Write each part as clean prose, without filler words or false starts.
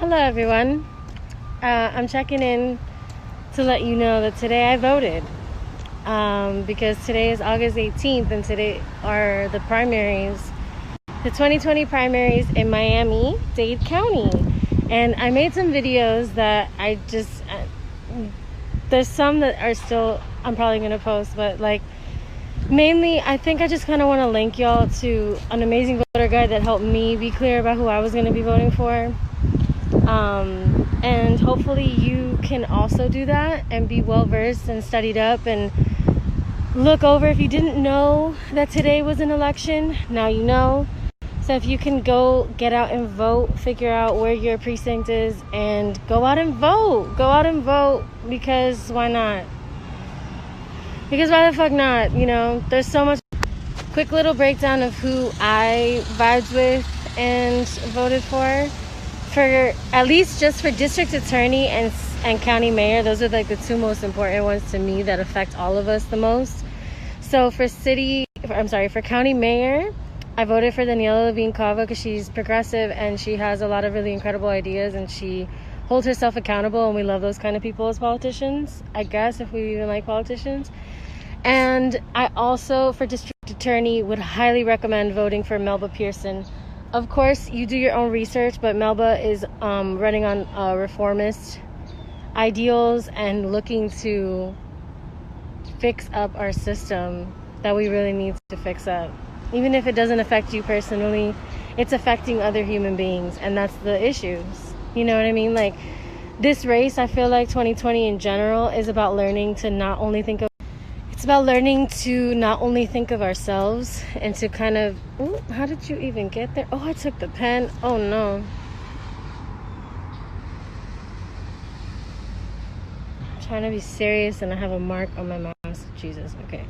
Hello everyone. I'm checking in to let you know that today I voted because today is August 18th and today are the primaries, the 2020 primaries in Miami-Dade County. And I made some videos that there's some that are still, I'm probably going to post, but mainly I think I just kind of want to link y'all to an amazing voter guide that helped me be clear about who I was going to be voting for. And hopefully you can also do that and be well versed and studied up and look over. If you didn't know that today was an election, now you know. So if you can go get out and vote, figure out where your precinct is and go out and vote because why not? Because why the fuck not? You know, there's so much. Quick little breakdown of who I vibed with and voted for at least just for district attorney and county mayor. Those are the two most important ones to me that affect all of us the most. So for county mayor, I voted for Daniela Levine Cava because she's progressive and she has a lot of really incredible ideas and she holds herself accountable, and we love those kind of people as politicians, I guess, if we even like politicians. And I also, for district attorney, would highly recommend voting for Melba Pearson. Of course, you do your own research, but Melba is running on reformist ideals and looking to fix up our system that we really need to fix up. Even if it doesn't affect you personally, it's affecting other human beings, and that's the issues. You know what I mean? Like, this race, I feel like 2020 in general is about learning to not only think of ourselves and to kind of, ooh, how did you even get there? Oh, I took the pen. Oh no. I'm trying to be serious and I have a mark on my mouse. Jesus, okay.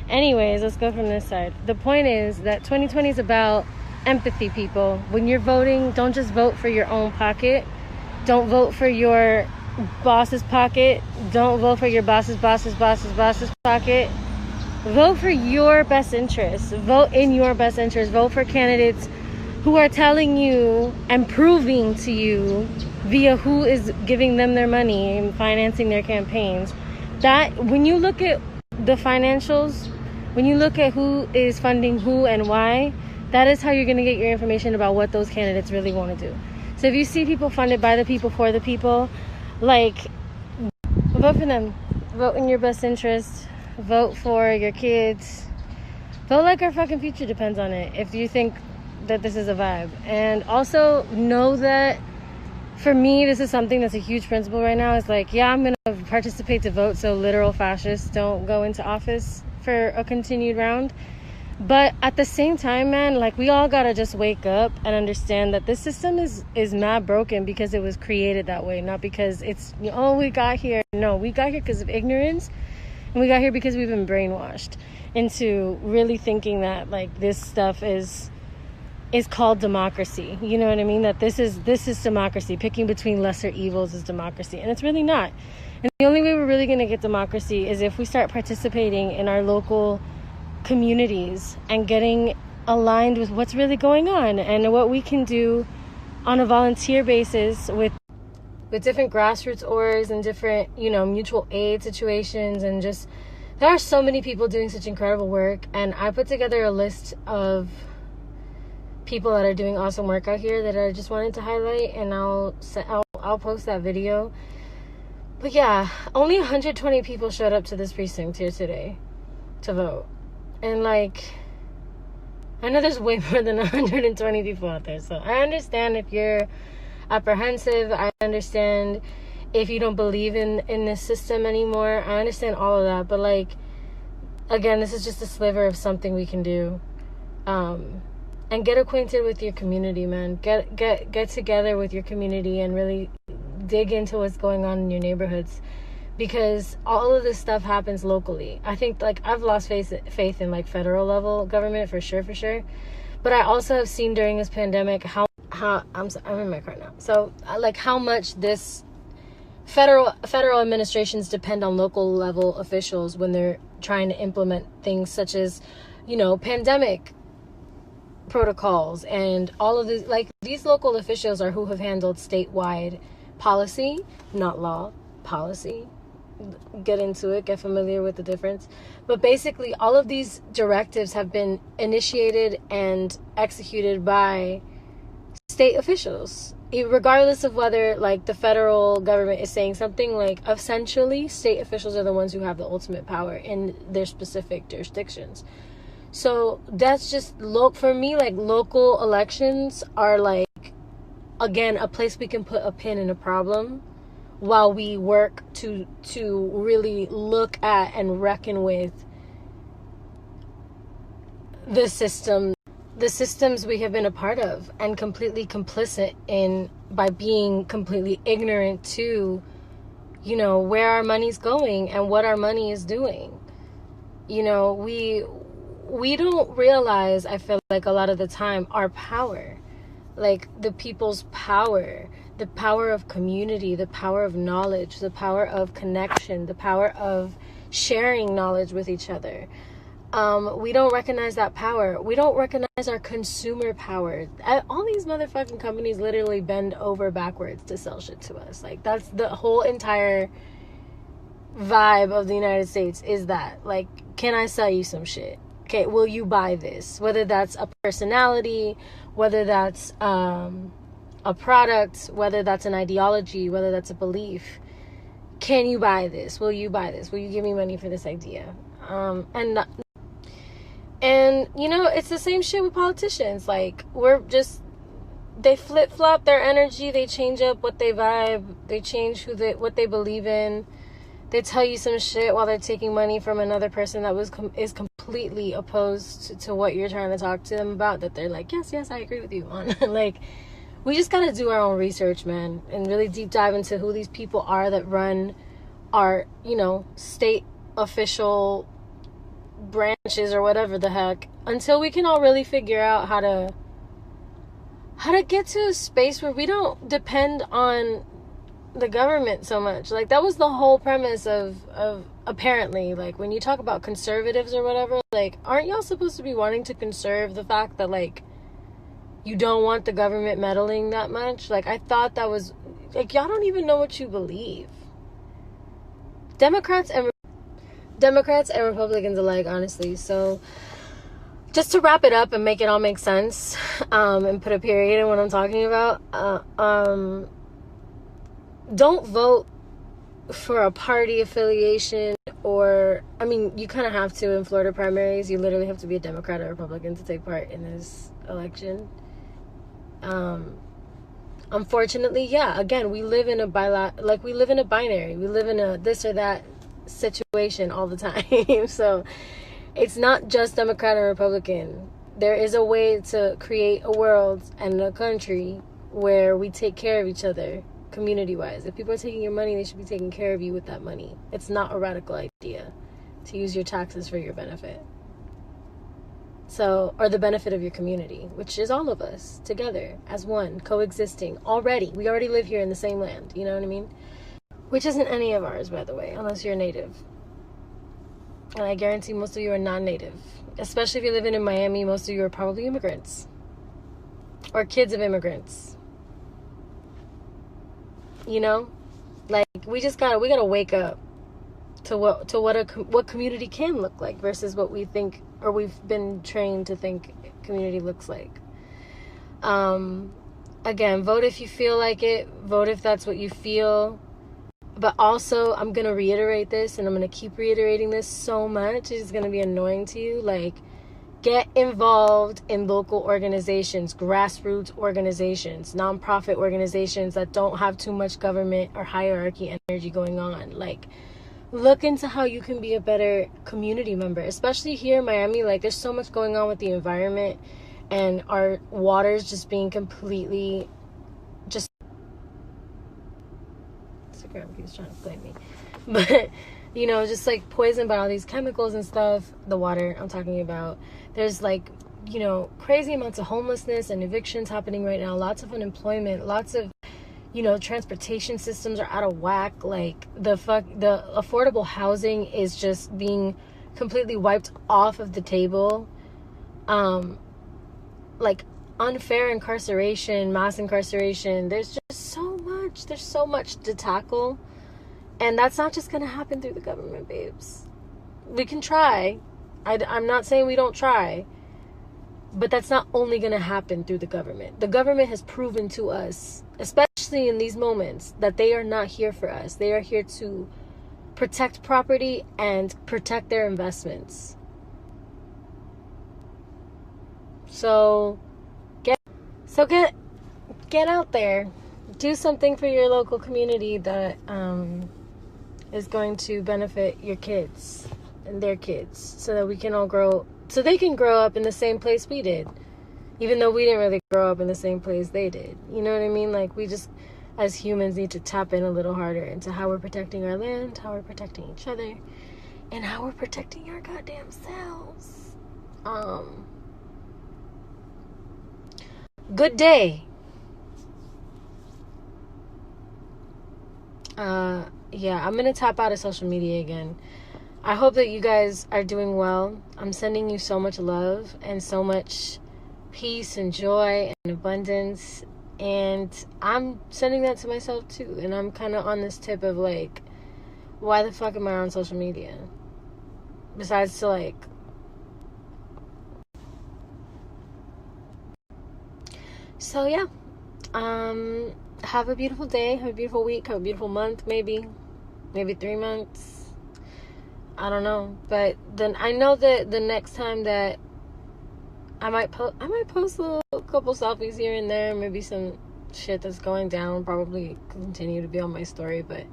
Anyways, let's go from this side. The point is that 2020 is about empathy, people. When you're voting, don't just vote for your own pocket. Don't vote for your boss's pocket. Don't vote for your boss's pocket. Vote for your best interest. Vote in your best interest. Vote for candidates who are telling you and proving to you via who is giving them their money and financing their campaigns. That when you look at the financials, when you look at who is funding who and why, that is how you're going to get your information about what those candidates really want to do. So if you see people funded by the people for the people, vote for them. Vote in your best interest. Vote for your kids. Vote like our fucking future depends on it, if you think that this is a vibe. And also know that for me, this is something that's a huge principle right now. It's like, yeah, I'm going to participate to vote so literal fascists don't go into office for a continued round. But at the same time, man, we all gotta just wake up and understand that this system is mad broken because it was created that way, not because it's, we got here. No, we got here because of ignorance, and we got here because we've been brainwashed into really thinking that this stuff is called democracy. You know what I mean? That this is democracy. Picking between lesser evils is democracy, and it's really not. And the only way we're really gonna get democracy is if we start participating in our local communities and getting aligned with what's really going on and what we can do on a volunteer basis with different grassroots orgs and different, mutual aid situations. And just, there are so many people doing such incredible work, and I put together a list of people that are doing awesome work out here that I just wanted to highlight, and I'll post that video. But yeah, only 120 people showed up to this precinct here today to vote. And I know there's way more than 120 people out there. So I understand if you're apprehensive. I understand if you don't believe in this system anymore. I understand all of that. But again, this is just a sliver of something we can do. And get acquainted with your community, man. Get together with your community and really dig into what's going on in your neighborhoods. Because all of this stuff happens locally. I think I've lost faith in federal level government for sure. But I also have seen during this pandemic how I'm in my car now. So how much this federal administrations depend on local level officials when they're trying to implement things such as, pandemic protocols and all of this. Like, these local officials are who have handled statewide policy, not law, policy. Get into it, get familiar with the difference. But basically, all of these directives have been initiated and executed by state officials, regardless of whether, like, the federal government is saying something. Like, essentially, state officials are the ones who have the ultimate power in their specific jurisdictions. So that's just, for me, like, local elections are, like, again, a place we can put a pin in a problem while we work to really look at and reckon with the systems we have been a part of and completely complicit in, by being completely ignorant to, you know, where our money's going and what our money is doing. You know, we don't realize, I feel like, a lot of the time, our power, like the people's power, the power of community, the power of knowledge, the power of connection, the power of sharing knowledge with each other. We don't recognize that power. We don't recognize our consumer power. All these motherfucking companies literally bend over backwards to sell shit to us. Like, that's the whole entire vibe of the United States, is that, like, can I sell you some shit? Okay, will you buy this? Whether that's a personality, whether that's a product, whether that's an ideology, whether that's a belief. Can you buy this? Will you buy this? Will you give me money for this idea? And you know, it's the same shit with politicians. Like, they flip-flop their energy, they change up what they vibe, they change what they believe in. They tell you some shit while they're taking money from another person that is completely opposed to what you're trying to talk to them about, that they're like, yes, I agree with you on. Like, we just gotta do our own research, man, and really deep dive into who these people are that run our, you know, state official branches or whatever the heck, until we can all really figure out how to get to a space where we don't depend on the government so much. Like, that was the whole premise of apparently, like, when you talk about conservatives or whatever, like, aren't y'all supposed to be wanting to conserve the fact that, like, you don't want the government meddling that much? Like, I thought that was, like, y'all don't even know what you believe. Democrats and Republicans alike, honestly. So, just to wrap it up and make it all make sense, and put a period in what I'm talking about, don't vote for a party affiliation, or, I mean, you kind of have to in Florida primaries. You literally have to be a Democrat or Republican to take part in this election. Unfortunately, yeah, again, we live in a binary. We live in a this or that situation all the time. So it's not just Democrat or Republican. There is a way to create a world and a country where we take care of each other community-wise. If people are taking your money, they should be taking care of you with that money. It's not a radical idea to use your taxes for your benefit. So, or the benefit of your community, which is all of us together as one, coexisting already. We already live here in the same land, you know what I mean? Which isn't any of ours, by the way, unless you're native. And I guarantee most of you are non-native. Especially if you're living in Miami, most of you are probably immigrants. Or kids of immigrants. You know? Like, we gotta wake up to what community can look like versus what we think, or we've been trained to think community looks like. Again, vote if you feel like it. Vote if that's what you feel. But also, I'm going to reiterate this, and I'm going to keep reiterating this so much, it's going to be annoying to you. Like, get involved in local organizations, grassroots organizations, nonprofit organizations that don't have too much government or hierarchy energy going on. Like, look into how you can be a better community member, especially here in Miami. Like, there's so much going on with the environment and our waters just being completely just... Instagram keeps trying to play me. But, you know, just like poisoned by all these chemicals and stuff. The water I'm talking about. There's like, you know, crazy amounts of homelessness and evictions happening right now. Lots of unemployment. Lots of, you know, transportation systems are out of whack. Like, the affordable housing is just being completely wiped off of the table. like unfair incarceration, mass incarceration. There's so much to tackle, and that's not just gonna happen through the government, babes. We can try. I'm not saying we don't try, but that's not only gonna happen through the government. The government has proven to us, especially in these moments, that they are not here for us. They are here to protect property and protect their investments. So get out there. Do something for your local community that is going to benefit your kids and their kids, so that we can all so they can grow up in the same place we did, even though we didn't really grow up in the same place they did. You know what I mean? Like, we just, as humans, need to tap in a little harder into how we're protecting our land, how we're protecting each other, and how we're protecting our goddamn selves. Good day. Yeah, I'm gonna tap out of social media again. I hope that you guys are doing well. I'm sending you so much love and so much peace and joy and abundance, and I'm sending that to myself too. And I'm kind of on this tip of like, why the fuck am I on social media besides to like so yeah. Have a beautiful day, have a beautiful week, have a beautiful month, maybe 3 months, I don't know. But then I know that the next time that I might post a couple selfies here and there, maybe some shit that's going down, probably continue to be on my story. But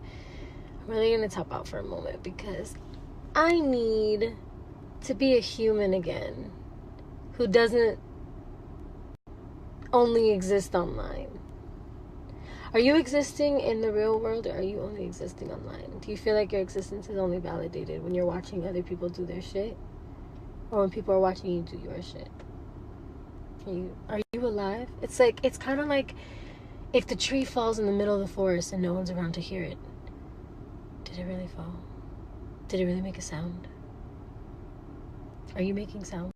I'm really gonna tap out for a moment because I need to be a human again who doesn't only exist online. Are you existing in the real world, or are you only existing online? Do you feel like your existence is only validated when you're watching other people do their shit, or when people are watching you do your shit? Are you alive? It's kind of like if the tree falls in the middle of the forest and no one's around to hear it. Did it really fall? Did it really make a sound? Are you making sound?